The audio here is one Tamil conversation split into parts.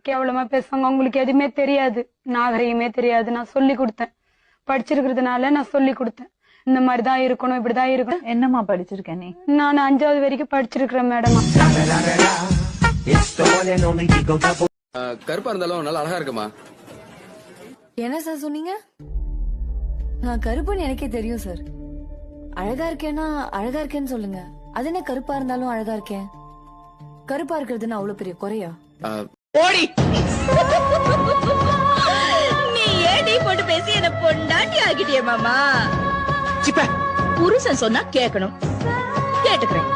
கேவலமா பேசுவாங்க. அவங்களுக்கு எதுவுமே தெரியாது, நாகரிகமே தெரியாது. நான் சொல்லி கொடுத்தேன், படிச்சிருக்கிறதுனால நான் சொல்லி கொடுத்தேன். இந்த மாதிரிதான் இருக்கணும், இப்படிதான் இருக்கணும். என்னம்மா படிச்சிருக்கேன் நீ? நான் 5வது வரைக்கும் படிச்சிருக்கிறேன் மேடம். கருப்பா இருந்தாலும் நல்லா அழகா இருக்குமா? என்ன சார் சொன்னீங்க? நான் கருப்புன்னு எனக்கே தெரியும் சார். அழகா இருக்கேன்னா அழகா இருக்கேன்னு சொல்லுங்க. அது என்ன கருப்பா இருந்தாலும் அழகா இருக்கேன்? கருப்பா இருக்கிறதுன்னு அவ்வளவு பெரிய குறையா? ஓடி நீ ஏடி போட்டு பேசி என்ன பொண்டாட்டி ஆகிட்டிய மாமா. புருஷன் சொன்னா கேட்கணும், கேட்டுக்கிறேன்.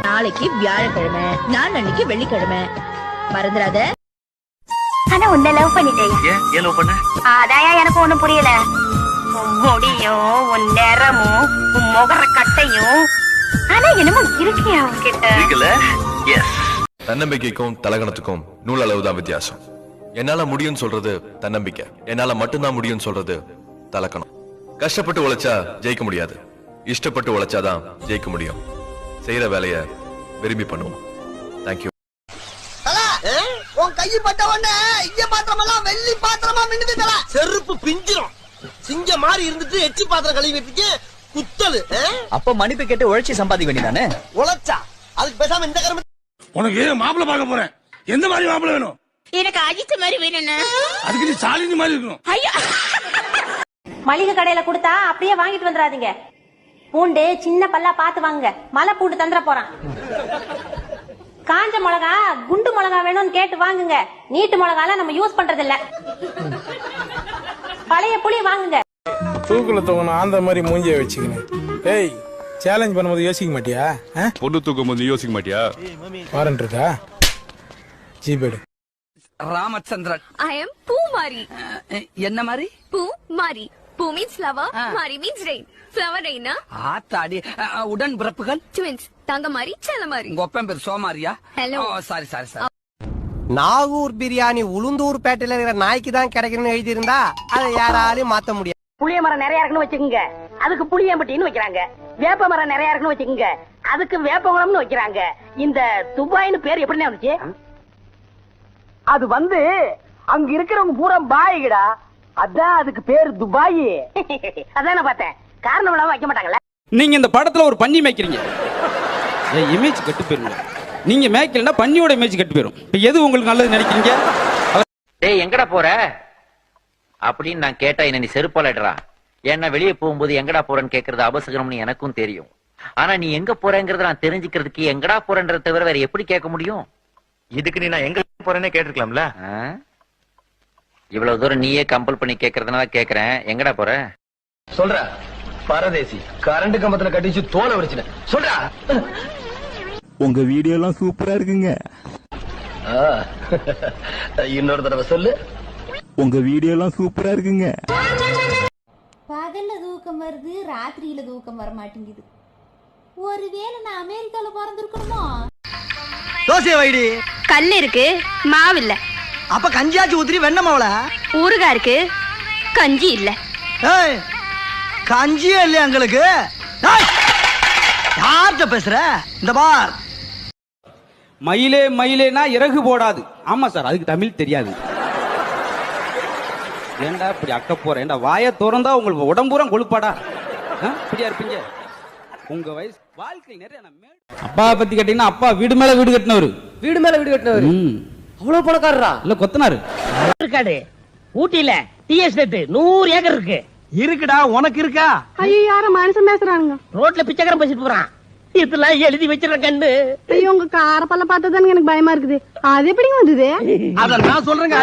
நாளைக்கு வியாழக்கிழமை, நான் அன்னைக்கு வெள்ளிக்கிழமை, மறந்துடாத. ஆனா உன்னை லவ் பண்ணிட்டேன். ஏன் லவ் பண்ண? அதாயா எனக்கு ஒண்ணும் புரியல. உன் முடியும், உன் நிறமும், உன் முகர கட்டையும், ஆனா என்னமோ இருக்கியா உன்கிட்ட? இருக்குல்ல? எஸ். தன்னம்பிக்கைக்கும் தலகணத்துக்கும் நூலளவுதான் வித்தியாசம். என்னால முடியும்னு சொல்றது தன்னம்பிக்கை, என்னால மட்டும்தான் முடியும்னு சொல்றது தலக்கணம். கஷ்டப்பட்டு உழைச்சா ஜெயிக்க முடியாது, இஷ்டப்பட்டு உழைச்சாதான் ஜெயிக்க முடியும். செய்யற வேலைய விரும்பி பண்ணுவோம். தேங்க்யூ. உன் கையை பட்ட உடனே ஐய பாத்திரம் எல்லாம் வெள்ளி பாத்திரமா மின்னுது. செருப்பு பிஞ்சிரும். சிங்க மாதிரி இருந்துட்டு எச்சி பாத்திரம் கழுவி வச்சுட்டு குத்தலு. அப்ப மன்னிப்பு கேட்டு உழைச்சி சம்பாதிக்க வேண்டியதானே? உழைச்சா அதுக்கு பேசாம இந்த கரும்பு. உனக்கு மாப்பிள்ள பார்க்க போறேன். எந்த மாதிரி மாப்பிள்ள வேணும்? எனக்கு அஜித் மாதிரி வேணும்னா அதுக்கு நீ சாலினி மாதிரி இருக்கணும். மளிகை கடையில கொடுத்தா அப்படியே வாங்கிட்டு வந்துடாதீங்க. பூண்டு சின்ன பல்லா பார்த்து வாங்குங்க. மலை பூண்டு தந்துட போறான். காஞ்ச மிளகா குண்டு மிளகா வேணும்னு கேட்டு வாங்குங்க. நீட்டு மிளகால நம்ம யூஸ் பண்றது இல்ல. பழைய புளி வாங்குங்க. தூக்குல தூக்கணும் அந்த மாதிரி மூஞ்சிய வச்சுக்கணும். ஏய், சேலஞ்ச் பண்ணும்போது யோசிக்க மாட்டியா? பொண்ணு தூக்கும் போது யோசிக்க மாட்டியா? வாரண்ட் இருக்கா? ஜிபேடு. ராமச்சந்திரன். I am பூமாரி. என்ன மாதிரி? பூமாரி. பூ means flower, மாரி means rain. Flower rain. ஆத்தாடி. உடன் பிறப்புகள் Twins. தங்கமாரி, செல்லமாரி. உங்க ஒப்பன் பேர் சோமாரியா? Hello. சாரி. நாகூர் பிரியாணி உளுந்தூர் பேட்டையில இருக்கிற நாய்க்கு தான் கிடைக்கணும்னு எழுதி இருந்தா அதை யாராலையும் மாத்த முடியாது. புளிய மரம் நிறைய இருக்குன்னு வச்சுக்கோங்க, அதுக்கு புளியம்பட்டின்னு வைக்கிறாங்க. வேப்ப மரம் நிறைய இருக்குன்னு வச்சுக்கோங்க, அதுக்கு வேப்பகுளம்னு வைக்கிறாங்க. இந்த துபாய்னு பேர் எப்படின்னு வந்துச்சு? அது வந்து அங்க இருக்கிறவங்க பூரா பாய்கடா, அதான் அதுக்கு பேரு துபாய். அதான் நான் பார்த்தேன். காரணம் இல்லாம வைக்க மாட்டாங்கல்ல. நீங்க இந்த படத்துல ஒரு பன்னி மேய்க்கிறீங்க, இமேஜ் கெட்டு போயிருங்க. நீங்க மேய்க்கலன்னா பன்னியோட இமேஜ் கெட்டு போயிரும். இப்ப எது உங்களுக்கு நல்லது நினைக்கிறீங்க? டேய் எங்கடா போற அப்படின்னு நான் கேட்டா என்ன நீ செருப்பாலடா. ஏன்னா வெளியே போகும்போது எங்கடா போறேன்னு கேக்குறது அபசகரம்னு எனக்கும் தெரியும். ஆனா நீ எங்க போறேங்கிறத நான் தெரிஞ்சுக்கிறதுக்கு எங்கடா போறேன்றத தவிர வேற எப்படி கேட்க முடியும்? இதுக்கு நீ நான் எங்க போறேன்னே கேட்டிருக்கலாம்ல. இவ்வளவு தூரம் நீயே கம்பல் பண்ணி கேக்குறதுனால கேக்குறேன். எங்கடா போற? சொல்ற பரதேசி கரண்ட் கம்பத்துல கட்டிச்சு தோலை வடிச்சுன. சொல்றா. உங்க வீடியோ எல்லாம் சூப்பரா இருக்குங்க. இன்னொரு தடவை சொல்லு. உங்க வீடியோ எல்லாம் சூப்பரா இருக்குங்க. பகல்ல தூக்கம் வருது, ராத்திரியில தூக்கம் வர மாட்டேங்குது. ஒருவேளை நான் அமெரிக்கால பிறந்திருக்கணுமோ? தோசை வைடி. கல் இருக்கு, மாவு இல்ல. அப்ப கஞ்சியாச்சு ஊத்திரி வெண்ண மாவுல. ஊறுகாய் இருக்கு, கஞ்சி இல்ல. ஏய், கஞ்சியே இல்லையா எங்களுக்கு? யார்கிட்ட பேசுற? இந்த பார். மயிலே மயிலேனா இறகு போடாது. ஆமா சார், அதுக்கு தமிழ் தெரியாது. ஏண்டா இப்படி அக்க போற? ஏண்டா வாயை திறந்தா உங்களுக்கு உடம்புறம் கொழுப்பாடா. இப்படியா இருப்பீங்க? உங்க வயசு வாழ்க்கை நிறைய. அப்பா பத்தி கேட்டீங்கன்னா அப்பா வீடு மேல வீடு கட்டினவரு. வீடு மேல வீடு கட்டினவரு. அவ்வளவு பணக்காரரா? இல்ல கொத்தனாரு. இருக்காடு ஊட்டியில டீ எஸ்டேட் 100 ஏக்கர் இருக்கு. இருக்குடா, உனக்கு இருக்கா? ஐயோ, யாரும் மனுஷன் பேசுறானுங்க. ரோட்ல பிச்சைக்காரன் பேசிட்டு போறான். இதெல்லாம் எழுதி வச்சிருக்க கண்ணு. ஐயோ, உங்க கார பல்ல பார்த்தா எனக்கு பயமா இருக்குது. அது எப்படிங்க வந்தது? அத நான் சொல்றேங்க.